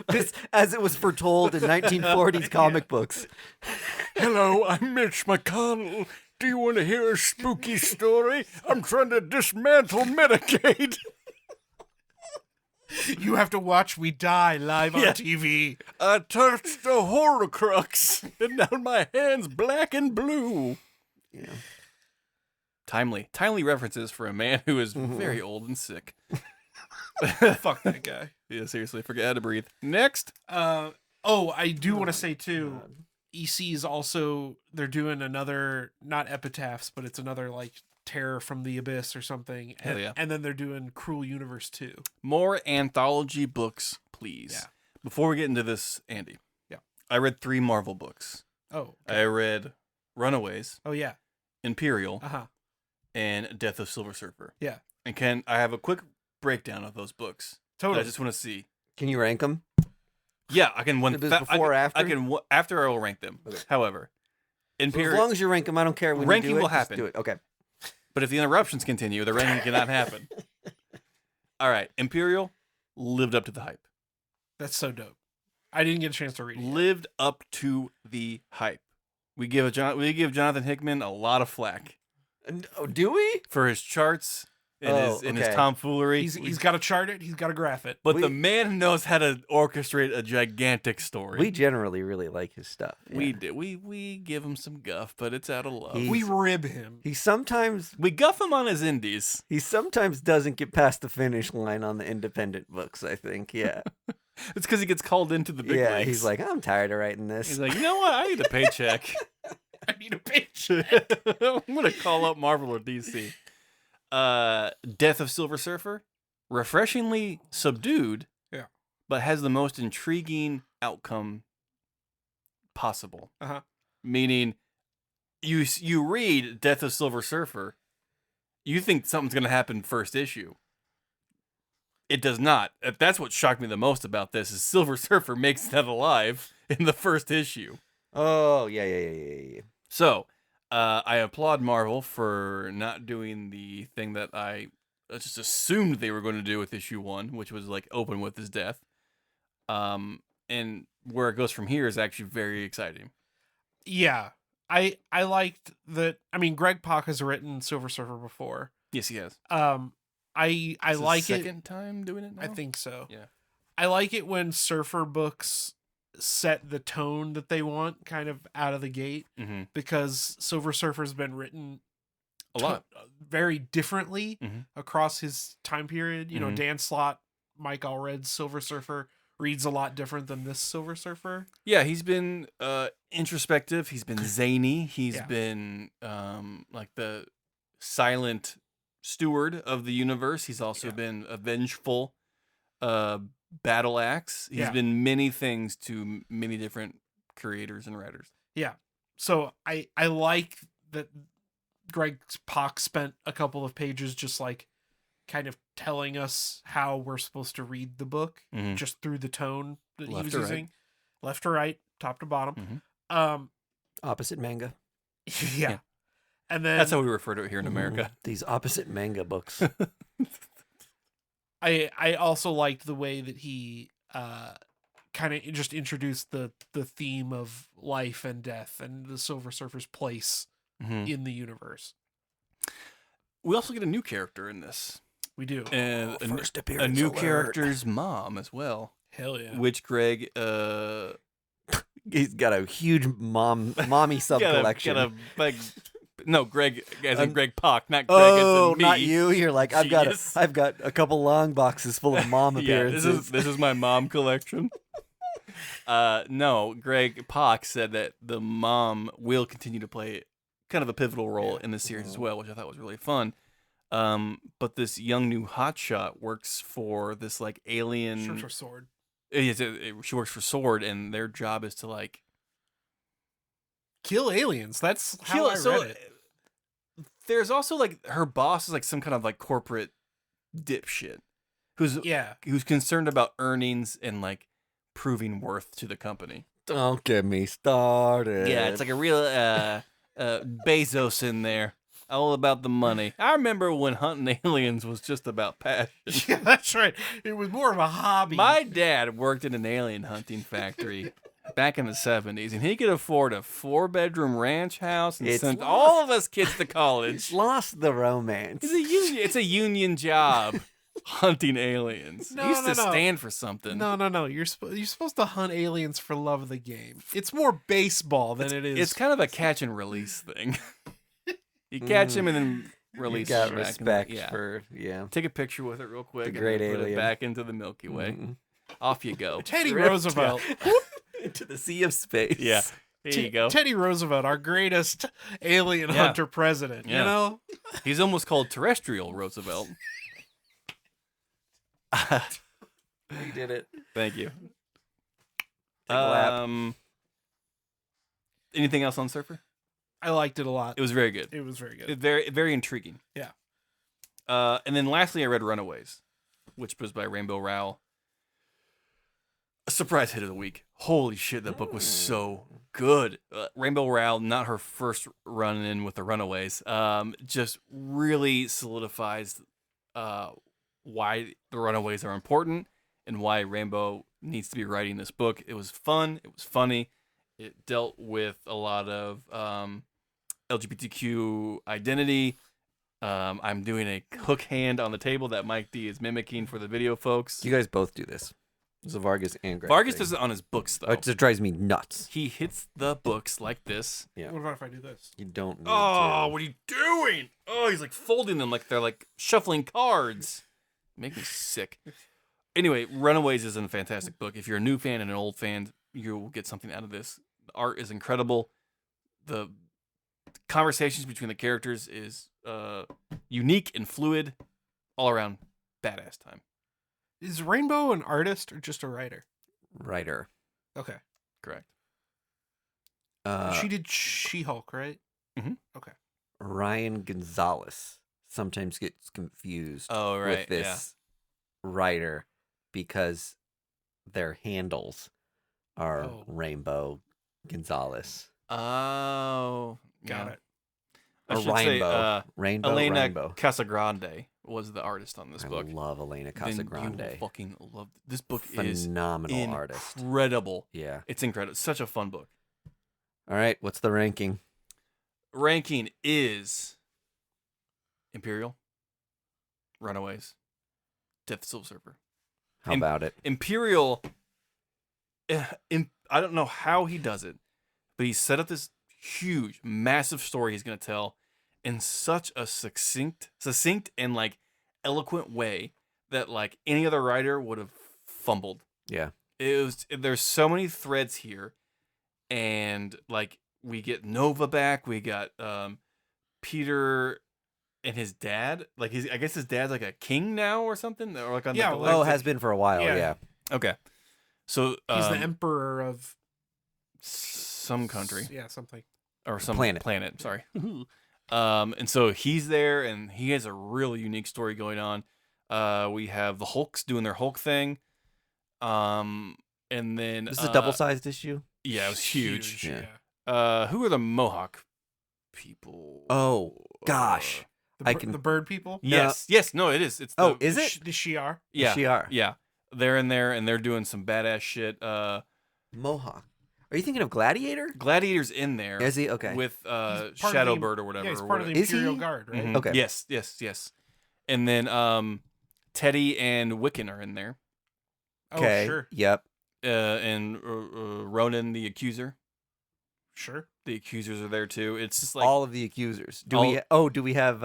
This, as it was foretold in 1940s comic books. Hello, I'm Mitch McConnell. Do you want to hear a spooky story? I'm trying to dismantle Medicaid. You have to watch Me Die live on Yeah. TV. I touched a Horcrux, and now my hand's black and blue. Yeah. Timely references for a man who is very old and sick. Fuck that guy. Yeah, seriously, forget how to breathe. Next. I do want to say too, EC is also, they're doing another, not epitaphs, but it's another like Terror from the Abyss or something. Hell And, yeah. and then they're doing Cruel Universe 2. More anthology books, please. Yeah. Before we get into this, Andy. Yeah. I read 3 Marvel books. Oh. I read Runaways, Oh yeah. Imperial, Uh-huh. and Death of Silver Surfer. Yeah. And I have a quick breakdown of those books. Totally. I just want to see. Can you rank them? Yeah, I can one. If it's before or after? I can after I will rank them. Okay. However, As long as you rank them, I don't care when Ranking you do it. will just happen. do it. Okay. but if the interruptions continue, the ranking cannot happen. All right, Imperial lived up to the hype. That's so dope. I didn't get a chance to read it. yet. Lived up to the hype. We give Jonathan Hickman a lot of flack Oh, do we? for his charts and his okay. tomfoolery. He's got to chart it. He's got to graph it. but we- the man knows how to orchestrate a gigantic story. We generally really like his stuff. We yeah. do. We give him some guff, but it's out of love. He- We rib him. He sometimes We guff him on his indies. doesn't get past the finish line on the independent books, I think. Yeah. It's because he gets called into the big yeah, leagues. he's like, I'm tired of writing this. He's like, you know what? I need a paycheck. I need a pitch. I'm gonna call up Marvel or DC. Death of Silver Surfer, refreshingly subdued, Yeah. but has the most intriguing outcome possible. Uh-huh. Meaning, you read Death of Silver Surfer, you think something's gonna happen first issue. It does not. That's what shocked me the most about this is Silver Surfer makes that alive in the first issue. Oh, yeah. So, I applaud Marvel for not doing the thing that I just assumed they were going to do with issue 1, which was like open with his death. And where it goes from here is actually very exciting. Yeah. I liked that. I mean, Greg Pak has written Silver Surfer before. Yes, he has. I It's like the it. second time doing it now? I think so. Yeah. I like it when Surfer books set the tone that they want kind of out of the gate, Mm-hmm. because Silver Surfer's been written A lot. very differently Mhm. across his time period. You know, Mhm. Dan Slott, Mike Allred's Silver Surfer reads a lot different than this Silver Surfer. Yeah, he's been introspective. He's been zany. He's Yeah. been like the silent steward of the universe. He's also Yeah. been a vengeful battle axe. He's Yeah. been many things to many different creators and writers. So I like that Greg Pak spent a couple of pages just like kind of telling us how we're supposed to read the book Mhm. just through the tone that Left he was to right. using. Left to right, top to bottom. Mhm. Opposite manga. Yeah. Yeah. And then That's how we refer to it here in America. These opposite manga books. I also liked the way that he kind of just introduced the theme of life and death and the Silver Surfer's place Mhm. in the universe. We also get a new character in this, We do. and First a appearance new alert. character's mom as well, Hell yeah. which Greg He's got a huge mommy sub collection. Got a like No, Greg, as in Greg Pak, not Greg Oh, as in me. not you. You're like, I've Genius. got a couple long boxes full of mom Yeah, appearances. this is my mom collection. No, Greg Pak said that the mom will continue to play kind of a pivotal role in the series as well, which I thought was really fun. But this young new hotshot works for this like alien. Short for sword. She works for Sword, and their job is to like Kill aliens. That's how I read it. There's also like her boss is like some kind of like corporate dipshit who's concerned about earnings and like proving worth to the company. Don't get me started. Yeah, it's like a real Bezos in there. All about the money. I remember when hunting aliens was just about passion. Yeah, that's right. It was more of a hobby. My dad worked in an alien hunting factory back in the 70s, and he could afford a 4-bedroom ranch house and sent all of us kids to college. Lost the romance. It's a union job. Hunting aliens. No, You used no, to no. stand for something. No. You're supposed to hunt aliens for love of the game. It's more baseball than it is. It's kind of a catch and release thing. You catch him and then release You got him back. respect Yeah. for Take a picture with it real quick. The great and then put it alien. back into the Milky Way. Off you go. Teddy Ripped Roosevelt. into the sea of space. Yeah. Here you go. Teddy Roosevelt, our greatest alien hunter president. Yeah. You know? He's almost called Terrestrial Roosevelt. We did it. Thank you. Take a lap. Anything else on Surfer? I liked it a lot. It was very good. It was very good. Very, very intriguing. Yeah. And then lastly, I read Runaways, which was by Rainbow Rowell. A surprise hit of the week. Holy shit, that book was so good. Rainbow Rowell, not her first run in with the Runaways, just really solidifies why the Runaways are important and why Rainbow needs to be writing this book. It was fun. It was funny. It dealt with a lot of LGBTQ identity. I'm doing a hook hand on the table that Mike D is mimicking for the video folks. You guys both do this. This is a Vargas and Greg. Vargas thing. does it on his books, though. Oh, it just drives me nuts. He hits the books like this. Yeah. What about if I do this? You don't need Oh, to. what are you doing? Oh, he's like folding them like they're like shuffling cards. Make me sick. Anyway, Runaways is a fantastic book. If you're a new fan and an old fan, you will get something out of this. The art is incredible. The conversations between the characters is unique and fluid. All around badass time. Is Rainbow an artist or just a writer? Writer. Okay. Correct. She did She-Hulk, right? Mm-hmm. Okay. Ryan Gonzalez sometimes gets confused with this writer because their handles are Rainbow Gonzalez. Oh, Got it. I Or should say, Rainbow. Rainbow. Elena Rainbow. Casagrande was the artist on this book. I love Elena Then you will Casagrande. fucking love this book. Phenomenal artist. Incredible. Yeah. It's incredible. It's such a fun book. All right. What's the ranking? Ranking is Imperial, Runaways, Death Silver Surfer. How about it? Imperial. I don't know how he does it, but he set up this huge, massive story he's going to tell in such a succinct and like eloquent way that like any other writer would have fumbled. Yeah. There's so many threads here, and like we get Nova back, we got Peter and his dad. Like I guess his dad's like a king now or something, or like on the Oh, has been for a while. Yeah. Okay. So He's the emperor of some country Yeah, something. or some Planet. Sorry. And so he's there, and he has a really unique story going on. We have the Hulks doing their Hulk thing. And then This is a double-sized issue. Yeah, it was huge. Yeah. Who are the Mohawk people? Oh gosh. The bird people? Yes. Yes. No, it is. It's is it? The Shi'ar? Yeah. Shi'ar. Yeah. They're in there, and they're doing some badass shit. Mohawk. Are you thinking of Gladiator? Gladiator's in there. Is he? Okay. With part of Shadowbird or whatever. Yeah, he's or part of the whatever. Is he? Imperial Guard, right? Mhm. Okay. Yes. And then Teddy and Wiccan are in there. Okay. Oh, sure. Yep. And Ronan the Accuser. Sure. The accusers are there too. It's just like all of the accusers. Do we have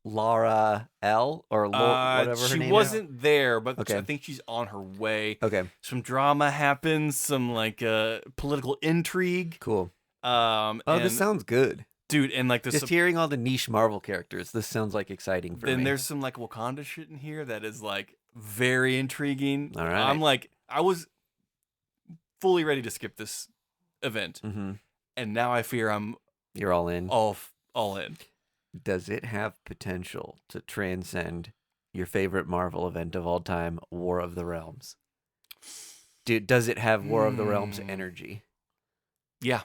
Laura L or whatever her she name wasn't there, but Okay. I think she's on her way. is? Okay, Some drama happens, some like political intrigue. cool. Oh, This sounds good. dude, and like there's Just some, hearing all the niche Marvel characters, this sounds like exciting for then me. there's some like Wakanda shit in here that is like very intriguing. All right. I'm like, I was fully ready to skip this event, Mm-hmm. and now I fear I'm You're all in. all in. Does it have potential to transcend your favorite Marvel event of all time, War of the Realms? Does it have War of the Realms energy? Yeah,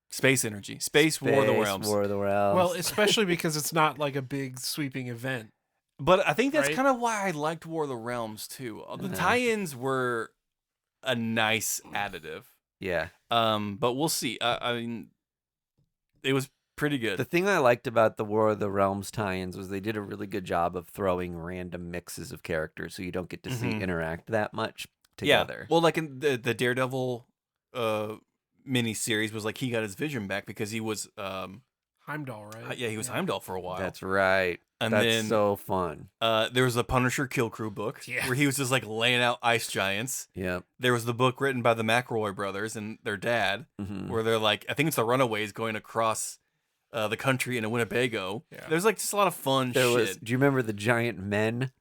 space energy, space War of the Realms. War of the Realms. Well, especially because it's not like a big sweeping event. But I think that's Right? kind of why I liked War of the Realms too. The Yeah. tie-ins were a nice additive. yeah. But we'll see. I mean, it was pretty good. The thing I liked about the War of the Realms tie-ins was they did a really good job of throwing random mixes of characters, so you don't get to see Mhm. interact that much together. Yeah. Well, like in the Daredevil mini series was like he got his vision back because he was Heimdall, right? he was Heimdall for a while. That's right. and That's then so fun. there was the Punisher Kill Crew book Yeah. where he was just like laying out ice giants. Yep. There was the book written by the McElroy brothers and their dad Mhm. where they're like, I think it's the Runaways going across the country in a Winnebago. Yeah. There's like just a lot of fun There shit. was. Do you remember the Giant Men?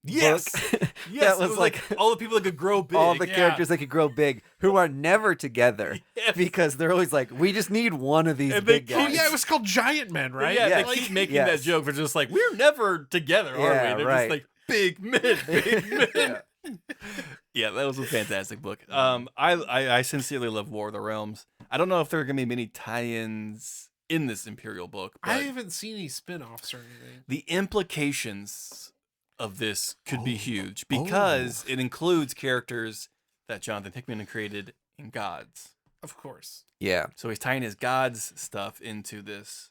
Yes. book? Yes, that it was like all the people that could grow big. all the Yeah. characters that could grow big, who are never together Yes. because they're always like, we just need one of these And they big Oh guys. yeah, it was called Giant Men, right? Yeah, Yes. they keep making Yes. that joke. They're just like, we're never together, are Yeah, we? They're right. just like big men, big men. Yeah. Yeah, that was a fantastic book. I sincerely love War of the Realms. I don't know if there are gonna be many tie-ins in this Imperial book, but I haven't seen any spin-offs or anything. the implications of this could be Oh. huge because it includes characters that Jonathan Hickman created in Gods. Of course. Yeah. So he's tying his Gods stuff into this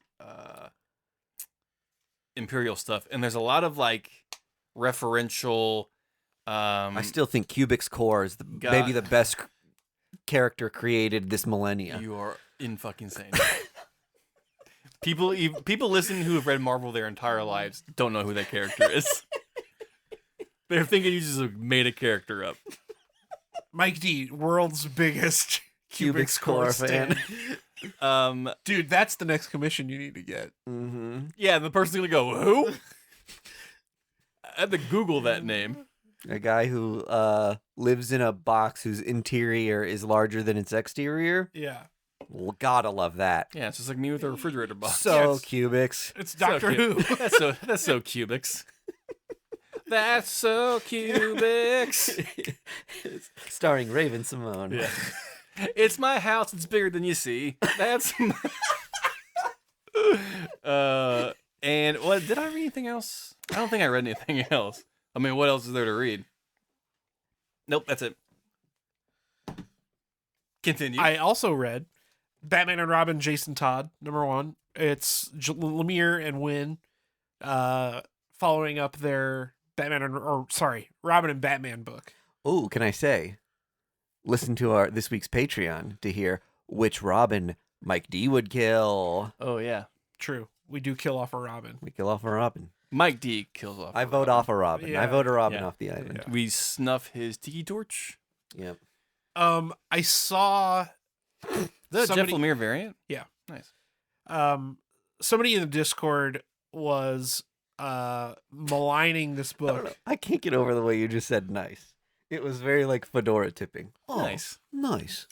Imperial stuff, and there's a lot of like referential. I still think Kubik's Core is maybe the best character created this millennia. You are in fucking insane. People listening who have read Marvel their entire lives don't know who that character is. They're thinking you just made a character up. Mike D, world's biggest Kubik's Core fan. Dude, that's the next commission you need to get. Mm-hmm. Yeah, the person's gonna go, who? I had to Google that name. A guy who lives in a box whose interior is larger than its exterior. Yeah. Well, gotta love that. Yeah, it's just like me with a refrigerator box. So Yes. Kubik's. It's So Doctor cute. Who. That's so Cubics. That's so Cubics. Starring Raven Simone. Yeah. It's my house. It's bigger than you see. That's. And what did I read anything else? I don't think I read anything else. I mean, what else is there to read? Nope, that's it. Continue. I also read Batman and Robin, Jason Todd, #1. It's Lemire and Wynn following up their Robin and Batman book. Oh, can I say? Listen to this week's Patreon to hear which Robin Mike D would kill. oh yeah, True. We do kill off a Robin. We kill off a Robin. Mike D kills off. I a vote Robin. off a Robin. Yeah. I vote a Robin Yeah. off the island. We snuff his tiki torch. Yep. I saw The somebody- Jeff Lemire variant. Yeah. Nice. somebody in the Discord was maligning this I don't know. book. I can't get over the way you just said nice. It was very like fedora tipping. Oh, Nice. Nice.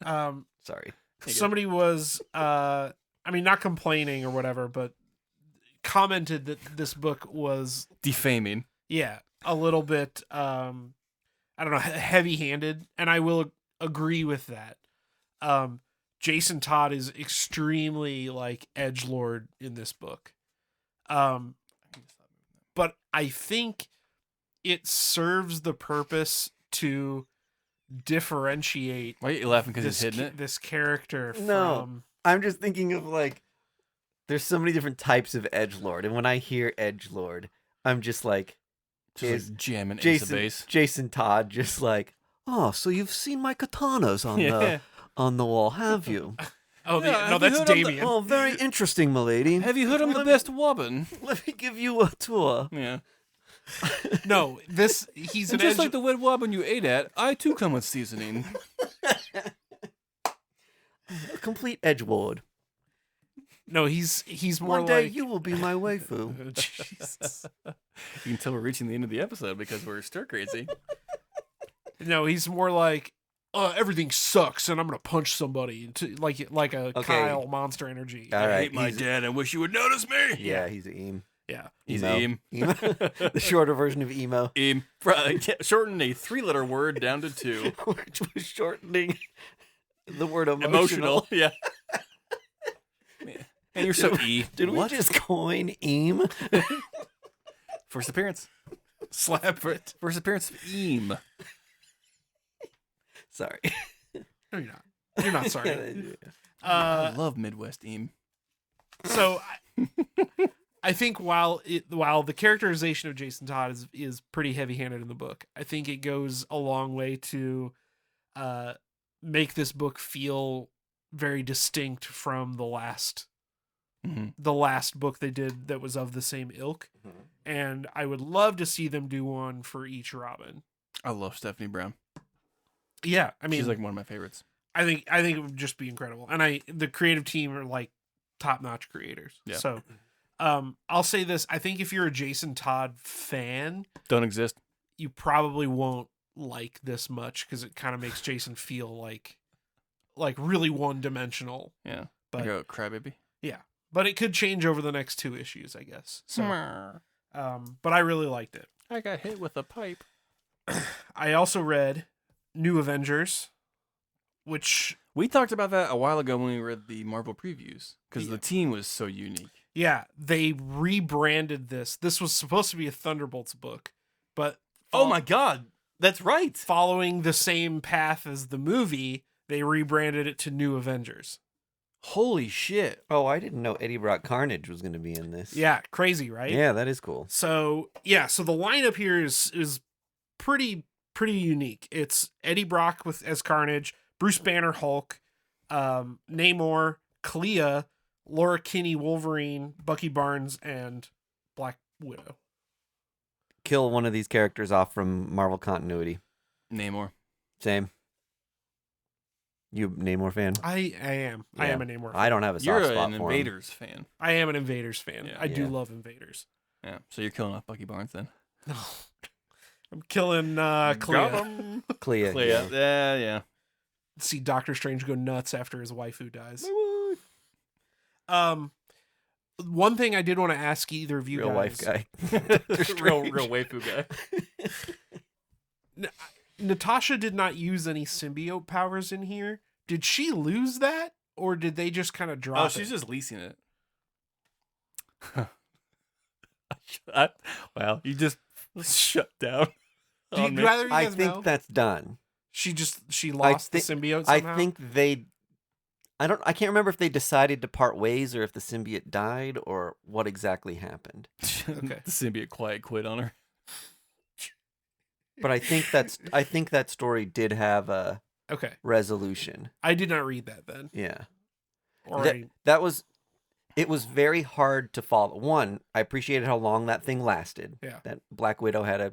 Um, Sorry. somebody was not complaining or whatever, but commented that this book was Defaming. a little bit heavy-handed, and I will agree with that. Jason Todd is extremely like edgelord in this book. But I think it serves the purpose to differentiate Why are you laughing because this, he's hitting it? this character No. from I'm just thinking of like, there's so many different types of edgelord, and when I hear edgelord, I'm just like, Just is like jamming Ace of Base. Jason Todd just like, oh, so you've seen my katanas on Yeah. on the wall, have you? Oh, Yeah, no, have you that's heard of the- Damien. Oh, very interesting, milady. Have you heard of the best woman? Let me give you a tour. Yeah. No, he's And an just like the wet woman you ate at, I too come with seasoning. A complete edgelord. No, he's more One day like you will be my waifu. Oh, Jesus. You can tell we're reaching the end of the episode because we're stir crazy. No, he's more like everything sucks and I'm gonna punch somebody into like a Okay. Kyle Monster Energy. All I right, hate my he's- dad and wish you would notice me. Yeah, he's Eam. Yeah. He's Emo. Eam. Emo. The shorter version of emo, Eam. Shorten a 3-letter word down to 2. which was shortening the word emotional. Emotional. Yeah. And you're so E. Did we What? just coin Eam? First appearance. Slap it. First appearance of Eam. Sorry. No, you're not. You're not sorry. I love Midwest Eam. So I think while the characterization of Jason Todd is pretty heavy-handed in the book, I think it goes a long way to make this book feel very distinct from the last book they did that was of the same ilk. And I would love to see them do one for each Robin. I love Stephanie Brown. Yeah, I mean, She's like one of my favorites. I think it would just be incredible. And the creative team are like top-notch creators. Yeah. So I'll say this. I think if you're a Jason Todd fan, Don't exist. you probably won't like this much because it kind of makes Jason feel like really one-dimensional. Yeah. But Like a crybaby. but it could change over the next 2 issues, I guess. So but I really liked it. I got hit with a pipe. I also read New Avengers, which We talked about that a while ago when we read the Marvel previews because Yeah. the team was so unique. yeah, they rebranded this. This was supposed to be a Thunderbolts book, but Oh my God. That's right. following the same path as the movie, they rebranded it to New Avengers. Holy shit. Oh, I didn't know Eddie Brock Carnage was going to be in this. Yeah, crazy, right? Yeah, that is cool. So so the lineup here is pretty unique. It's Eddie Brock as Carnage, Bruce Banner Hulk, Namor, Clea, Laura Kinney Wolverine, Bucky Barnes, and Black Widow. Kill one of these characters off from Marvel continuity. Namor. Same. You a Namor fan? I am. I Yeah. am a Namor. I don't have a soft You're spot an for him. Invaders fan. I am an Invaders fan. Yeah. I do Yeah. love Invaders. Yeah. So you're killing off Bucky Barnes then. No. I'm killing Clea. Clea. Clea. Yeah. Yeah. See Doctor Strange go nuts after his waifu dies. One thing I did want to ask either of you Real guys. life guy. real waifu guy. Natasha did not use any symbiote powers in here. Did she lose that, or did they just kind of drop Oh, it? she's just leasing it. Well, you just shut down. Do on you me. rather you I guys think know? that's done. She lost thi- the symbiote I somehow? think I can't remember if they decided to part ways or if the symbiote died or what exactly happened. Okay. The symbiote quiet quit on her. But I think that story did have a Okay. resolution. I did not read that then. Yeah. Or It was very hard to follow. One, I appreciated how long that thing lasted. Yeah. That Black Widow had a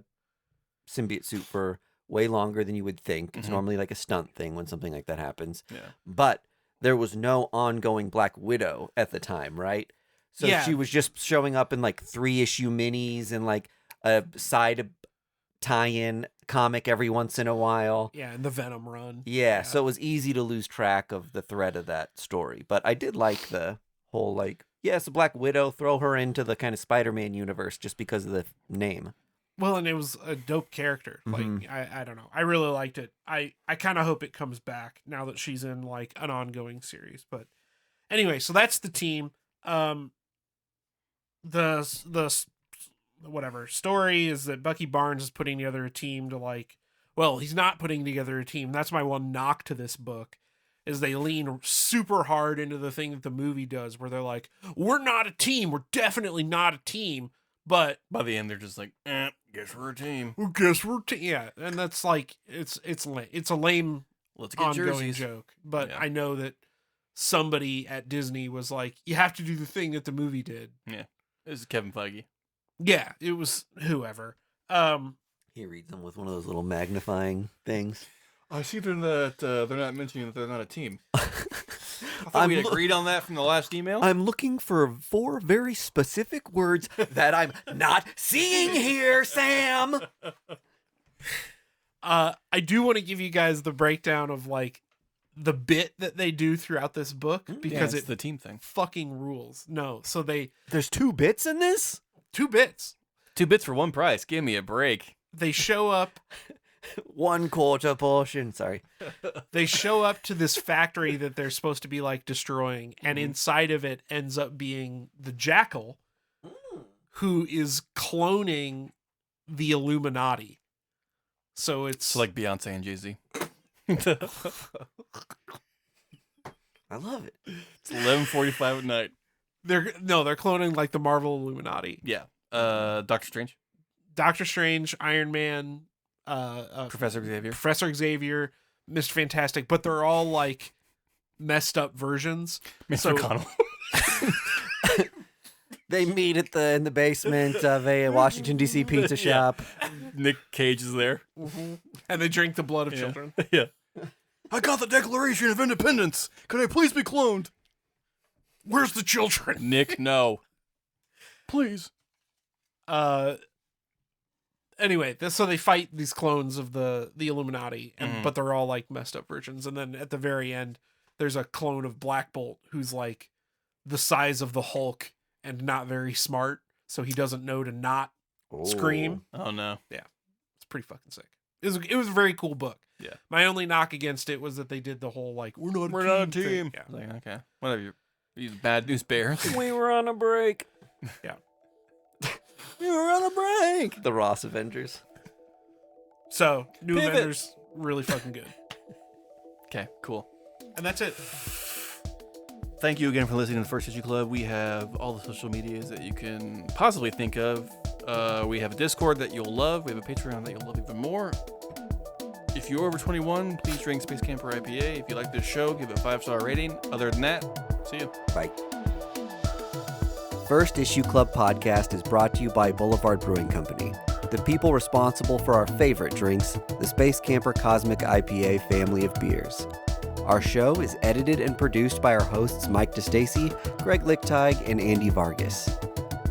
symbiote suit for way longer than you would think. It's Mhm. normally like a stunt thing when something like that happens. Yeah. But there was no ongoing Black Widow at the time, right? So Yeah. she was just showing up in like 3-issue minis and like a side tie-in comic every once in a while. yeah, and the Venom run. Yeah, so it was easy to lose track of the thread of that story. But I did like the whole like, yes, a Black Widow, throw her into the kind of Spider-Man universe just because of the name. Well, and it was a dope character. Mhm. Like I don't know. I really liked it. I kind of hope it comes back now that she's in like an ongoing series. But anyway, so that's the team. The whatever story is that Bucky Barnes is putting together a team to like, well, he's not putting together a team. That's my one knock to this book is they lean super hard into the thing that the movie does where they're like, we're not a team. We're definitely not a team. But By the end, they're just like, guess we're a team. well, guess we're yeah, and that's like it's a lame Let's get ongoing jerseys. joke. But Yeah. I know that somebody at Disney was like, you have to do the thing that the movie did. This is Kevin Feige. Yeah, it was whoever. He reads them with one of those little magnifying things. I see that they're not mentioning that they're not a team. I thought I'm we lo- agreed on that from the last email. I'm looking for 4 very specific words that I'm not seeing here, Sam. I do want to give you guys the breakdown of like the bit that they do throughout this book because it's it the team thing. fucking rules. No, so There's 2 bits in this? 2 bits. 2 bits for 1 price. Give me a break. They show up 1/4 portion. Sorry. they show up to this factory that they're supposed to be like destroying, and inside of it ends up being the Jackal, who is cloning the Illuminati. So it's like Beyonce and Jay-Z. I love it. It's 11:45 at night. they're cloning like the Marvel Illuminati. Yeah. Doctor Strange. Doctor Strange, Iron Man, Professor Xavier. Professor Xavier, Mr. Fantastic, but they're all like messed up versions. Mr. So- Connell. They meet in the basement of a Washington D.C. pizza shop. Nick Cage is there. And they drink the blood of children. Yeah. I got the Declaration of Independence. Could I please be cloned? Where's the children? Nick, no. Please. Anyway, so they fight these clones of the Illuminati, but they're all like messed up versions. And then at the very end, there's a clone of Black Bolt who's like the size of the Hulk and not very smart, so he doesn't know to not scream. Oh, no. It's pretty fucking sick. It was a very cool book. Yeah. My only knock against it was that they did the whole like we're not a team thing. I was like, okay. Whatever. These bad news bears. We were on a break. Yeah. We were on a break. The Ross Avengers. So New Pivot. Avengers really fucking good, Okay, cool. and that's it. Thank you again for listening to the First Issue Club. We have all the social medias that you can possibly think of. We have a Discord that you'll love. We have a Patreon that you'll love even more. If you're over 21, please drink Space Camper IPA. If you like this show, give it a 5-star rating. Other than that, see you. Bye. First Issue Club podcast is brought to you by Boulevard Brewing Company, the people responsible for our favorite drinks, the Space Camper Cosmic IPA family of beers. Our show is edited and produced by our hosts Mike DeStacy, Greg Lichtag, and Andy Vargas.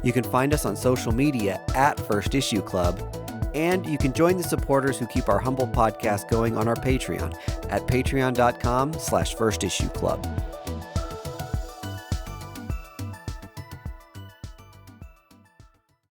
You can find us on social media at First Issue Club, and you can join the supporters who keep our humble podcast going on our Patreon at patreon.com/firstissueclub.